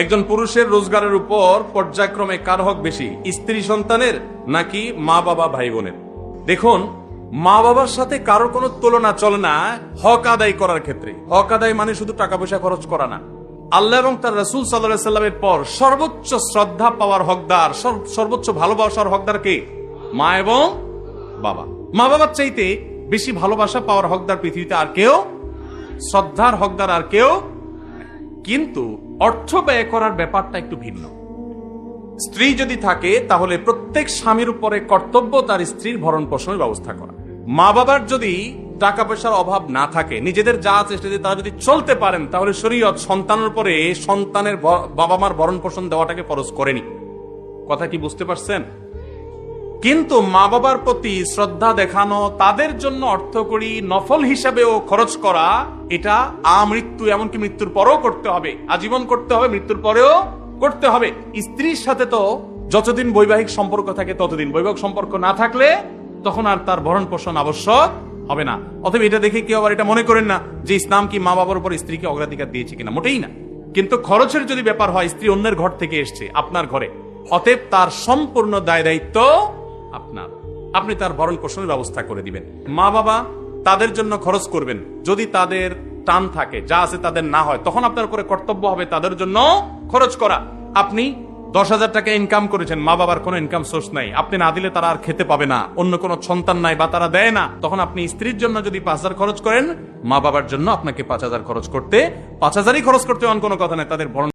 একজন পুরুষের রোজগারের উপর পর্যায়ক্রমে কার হক বেশি, স্ত্রী সন্তানের নাকি মা বাবা ভাই বোনের? দেখুন, মা বাবার সাথে কারো কোনো তুলনা চলে না হক আদায় করার ক্ষেত্রে। হক আদায় মানে শুধু টাকা পয়সা খরচ করা না। আল্লাহ এবং তার রাসূল সাল্লাল্লাহু আলাইহি সাল্লামের পর সর্বোচ্চ শ্রদ্ধা পাওয়ার হকদার, সর্বোচ্চ ভালোবাসার হকদার কে? মা এবং বাবা। মা বাবার চাইতে বেশি ভালোবাসা পাওয়ার হকদার পৃথিবীতে আর কেউ, শ্রদ্ধার হকদার আর কেউ। কিন্তু অর্থ ব্যয় করার ব্যাপারটা একটু ভিন্ন। স্ত্রী যদি থাকে তাহলে প্রত্যেক স্বামীর উপরে কর্তব্য তার স্ত্রীর ভরণ পোষণের ব্যবস্থা করা। মা বাবার যদি টাকা পয়সার অভাব না থাকে, নিজেদের যা চেষ্টা দিয়ে তারা যদি চলতে পারেন, তাহলে শরীয়ত সন্তানের উপরে সন্তানের বাবা মার ভরণ পোষণ দেওয়াটাকে ফরজ করেনি। কথা কি বুঝতে পারছেন? কিন্তু মা বাবার প্রতি শ্রদ্ধা দেখানো, তাদের জন্য অর্থকড়ি নফল হিসাবেও খরচ করা, এটা আমৃত্যু, এমনকি মৃত্যুর পরেও করতে হবে, আজীবন করতে হবে, মৃত্যুর পরেও করতে হবে। স্ত্রীর সাথে তো যতদিন বৈবাহিক সম্পর্ক থাকে ততদিন, বৈবাহিক সম্পর্ক না থাকলে তখন আর তার ভরণ পোষণ আবশ্যক হবে না। অতএব এটা দেখে কেউ আবার এটা মনে করেন না যে ইসলাম কি মা বাবার উপর স্ত্রীকে অগ্রাধিকার দিয়েছে কিনা, মোটেই না। কিন্তু খরচের যদি ব্যাপার হয়, স্ত্রী অন্যের ঘর থেকে এসছে আপনার ঘরে, অতএব তার সম্পূর্ণ দায় দায়িত্ব আপনার, আপনি তার ভরণ পোষণের ব্যবস্থা করে দিবেন। মা বাবা তাদের জন্য খরচ করবেন, যদি তাদের টান থাকে, যা আছে তাদের না হয়, তখন আপনার উপরে কর্তব্য হবে তাদের জন্য খরচ করা। আপনি 10,000 টাকা ইনকাম করেছেন, মা বাবার কোনো ইনকাম সোর্স নাই, আপনি না দিলে তারা আর খেতে পাবে না, অন্য কোনো সন্তান নাই বা তারা দেয় না, তখন আপনি স্ত্রীর জন্য যদি 5,000 খরচ করেন, মা বাবার জন্য আপনাকে 5,000 খরচ করতে, 5,000ই খরচ করতে এমন কোনো কথা নাই, তাদের ভরণ